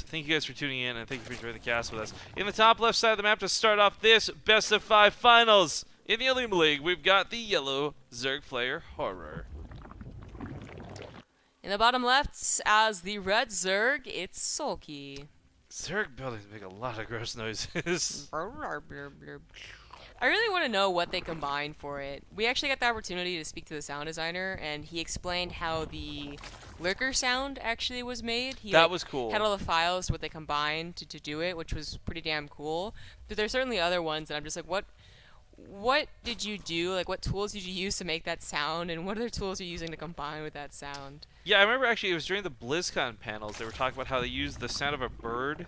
Thank you guys for tuning in, and thank you for enjoying the cast with us. In the top left side of the map to start off this best of 5 finals in the Ilium League, we've got the yellow Zerg player Horror. In the bottom left, as the red Zerg, it's Sulky. Zerg buildings make a lot of gross noises. I really want to know what they combined for it. We actually got the opportunity to speak to the sound designer, and he explained how the lurker sound actually was made. He That was cool. Had all the files, what they combined to do it, which was pretty damn cool. But there's certainly other ones that I'm just like, what did you do? Like, what tools did you use to make that sound, and what other tools are you using to combine with that sound? Yeah, I remember actually it was during the BlizzCon panels. They were talking about how they used the sound of a bird,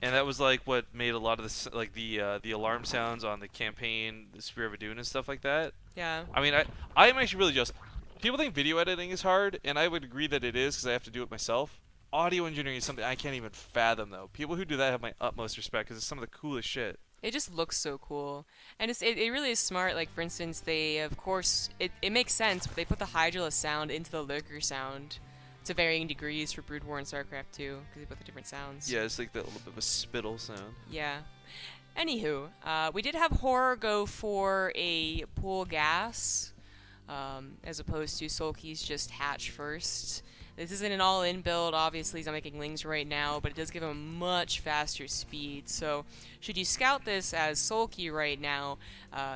and that was like what made a lot of this, like the alarm sounds on the campaign, the Spear of Adun and stuff like that. Yeah. I mean, I am actually really just. People think video editing is hard, and I would agree that it is because I have to do it myself. Audio engineering is something I can't even fathom, though. People who do that have my utmost respect because it's some of the coolest shit. It just looks so cool. And it really is smart. Like, for instance, they, of course, it makes sense, but they put the Hydralisk sound into the Lurker sound to varying degrees for Brood War and StarCraft 2, because they both have different sounds. Yeah, it's like that little bit of a spittle sound. Yeah. Anywho, we did have Horror go for a pool gas, as opposed to Sulky's just hatch first. This isn't an all-in build, obviously he's not making lings right now, but it does give him a much faster speed. So, should you scout this as Sulky right now,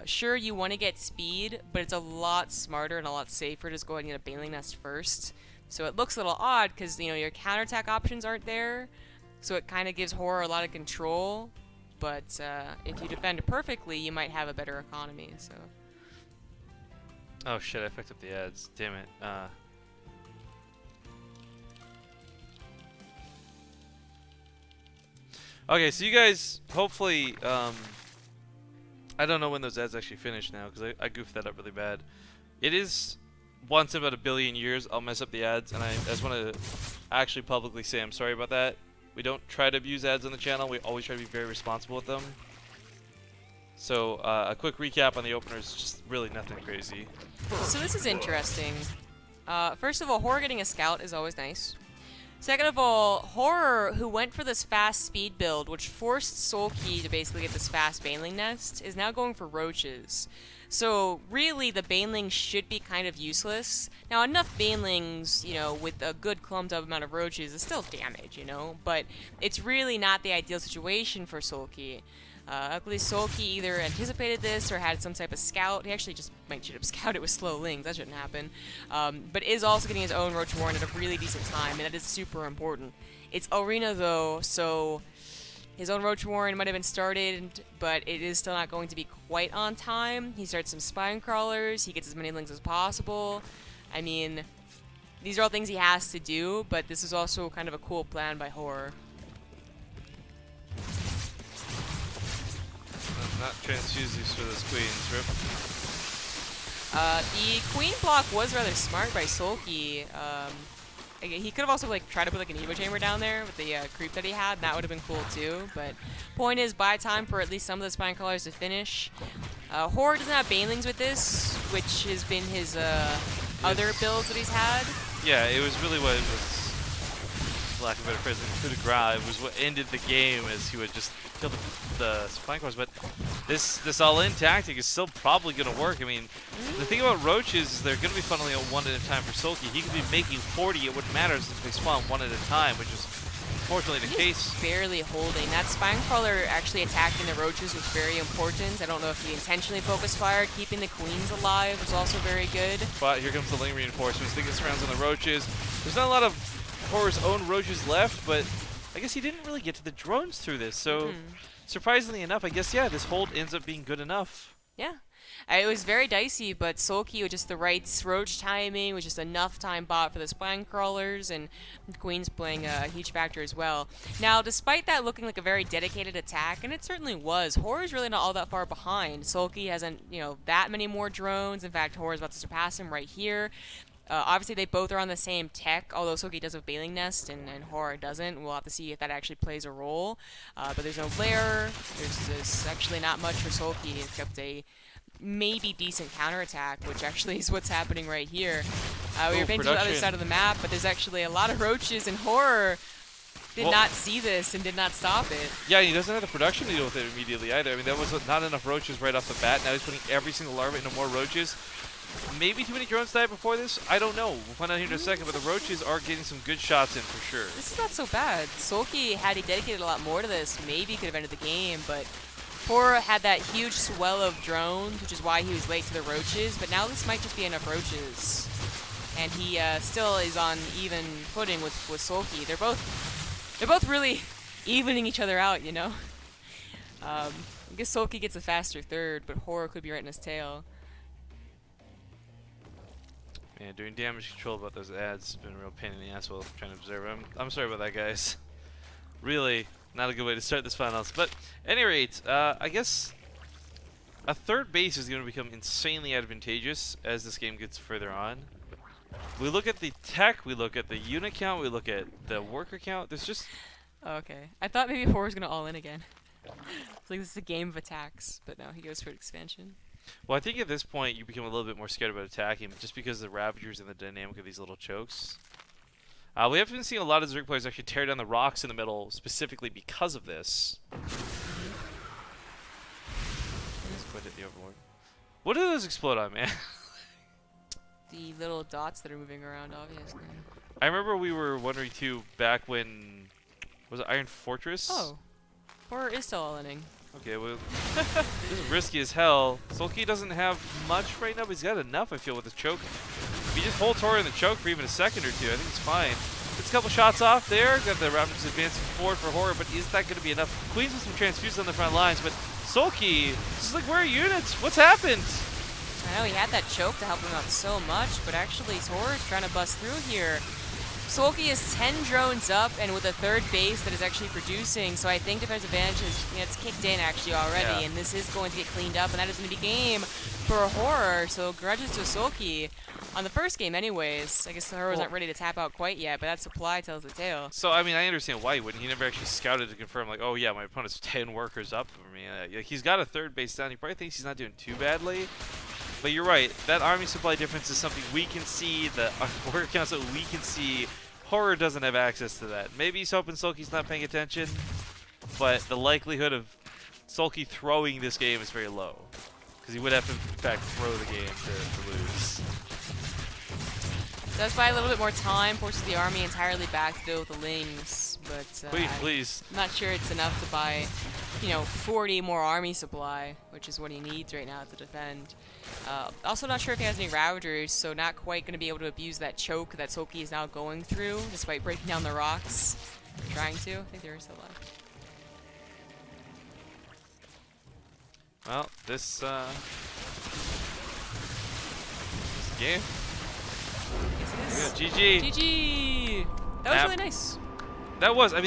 sure you want to get speed, but it's a lot smarter and a lot safer to just go ahead and get a Baneling Nest first. So it looks a little odd because, you know, your counterattack options aren't there, so it kind of gives Horror a lot of control, but if you defend it perfectly, you might have a better economy, so... Oh shit, I fucked up the ads. Damn it. Okay, so you guys, hopefully, I don't know when those ads actually finish now, because I goofed that up really bad. It is once in about a billion years I'll mess up the ads, and I just want to actually publicly say I'm sorry about that. We don't try to abuse ads on the channel, we always try to be very responsible with them. So, a quick recap on the openers, just really nothing crazy. So this is interesting. First of all, Horror getting a scout is always nice. Second of all, Horror, who went for this fast speed build, which forced Sulky to basically get this fast Baneling Nest, is now going for Roaches. So, really, the Baneling should be kind of useless. Now, enough Banelings, you know, with a good clumped up amount of Roaches is still damage, you know? But it's really not the ideal situation for Sulky. Luckily, Sulky either anticipated this or had some type of scout. He actually just might should have scouted with slow lings. That shouldn't happen. But is also getting his own Roach Warren at a really decent time, and that is super important. It's Arena, though, so his own Roach Warren might have been started, but it is still not going to be quite on time. He starts some Spine Crawlers. He gets as many lings as possible. I mean, these are all things he has to do, but this is also kind of a cool plan by Horror. Not transfuse these for those queens, rip. The queen block was rather smart by Sulky. He could have also like tried to put like an Evo chamber down there with the creep that he had. And that would have been cool too. But point is, buy time for at least some of the Spine Crawlers to finish. Horror doesn't have Banelings with this, which has been his other builds that he's had. Yeah, it was really what it was, for lack of a better phrase, coup de grace. It was what ended the game as he would just kill the Spine Crawlers. But this all-in tactic is still probably going to work. I mean, the thing about Roaches is they're going to be funneling out one at a time for Sulky. He could be making 40, it wouldn't matter since they spawn one at a time, which is unfortunately the case. Barely holding. That Spine Crawler actually attacking the Roaches was very important. I don't know if he intentionally focused fire. Keeping the Queens alive was also very good. But here comes the Ling reinforcements. Thinking surrounds on the Roaches. There's not a lot of Horror's own Roaches left, but I guess he didn't really get to the drones through this, so surprisingly enough, I guess, yeah, this hold ends up being good enough. Yeah. It was very dicey, but Sulky with just the right Roach timing, with just enough time bought for the Spine Crawlers, and the Queen's playing a huge factor as well. Now, despite that looking like a very dedicated attack, and it certainly was, Horror's really not all that far behind. Sulky hasn't, you know, that many more drones. In fact, Horror's about to surpass him right here. Obviously, they both are on the same tech, although Sulky does have Baneling Nest and Horror doesn't. We'll have to see if that actually plays a role. But there's no Lair. There's actually not much for Sulky except a maybe decent counterattack, which actually is what's happening right here. We were paying to the other side of the map, but there's actually a lot of Roaches and Horror. did not see this and did not stop it. Yeah, he doesn't have the production to deal with it immediately either. I mean, that was not enough roaches right off the bat. Now he's putting every single larva into more roaches. Maybe too many drones died before this? I don't know. We'll find out here in a second, but the roaches are getting some good shots in for sure. This is not so bad. Sulky, had he dedicated a lot more to this, maybe could have ended the game, but Horror had that huge swell of drones, which is why he was late to the roaches, but now this might just be enough roaches. And he still is on even footing with Sulky. They're both really evening each other out, you know? I guess Sulky gets a faster third, but Horror could be right in his tail. Man, doing damage control about those ads has been a real pain in the ass while trying to observe. I'm sorry about that, guys. Really not a good way to start this finals. But at any rate, I guess a third base is going to become insanely advantageous as this game gets further on. We look at the tech, we look at the unit count, we look at the worker count. There's just... Okay. I thought maybe Horror's going to all in again. It's like this is a game of attacks, but no, he goes for expansion. Well, I think at this point you become a little bit more scared about attacking, just because of the Ravagers and the dynamic of these little chokes. We have been seeing a lot of Zerg players actually tear down the rocks in the middle, specifically because of this. Just quit it, the Overlord. What do those explode on, man? The little dots that are moving around, obviously. I remember we were wondering too back when... Was it Iron Fortress? Oh. Horror is still all-inning. Okay, well, this is risky as hell. Sulky doesn't have much right now, but he's got enough, I feel, with his choke. If he just holds Horror in the choke for even a second or two, I think it's fine. Gets a couple shots off there. Got the Raptors advancing forward for Horror, but is that going to be enough? Queens with some transfusions on the front lines, but Sulky, this is like, where are units? What's happened? I know, he had that choke to help him out so much, but actually Horror's trying to bust through here. Sulky is 10 drones up and with a third base that is actually producing, so I think defensive advantage is, it's kicked in actually already, and this is going to get cleaned up, and that is going to be game for Horror, so grudges to Sulky. On the first game anyways, I guess the Horror's not ready to tap out quite yet, but that supply tells the tale. So, I mean, I understand why he wouldn't. He never actually scouted to confirm, like, oh yeah, my opponent's 10 workers up for me. He's got a third base down. He probably thinks he's not doing too badly. But you're right, that army supply difference is something we can see, the worker counts that we can see. Horror doesn't have access to that. Maybe he's hoping Sulky's not paying attention, but the likelihood of Sulky throwing this game is very low. Because he would have to, in fact, throw the game to lose. Does buy a little bit more time, forces the army entirely back to deal with the Lings, but Please. I'm not sure it's enough to buy, you know, 40 more army supply, which is what he needs right now to defend. Also not sure if he has any Ravagers, so not quite going to be able to abuse that choke that Sulky is now going through, despite breaking down the rocks. Trying to. I think there is still left. Well, this game. Yes, it is. Yeah, GG. GG! That was really nice. That was, I mean,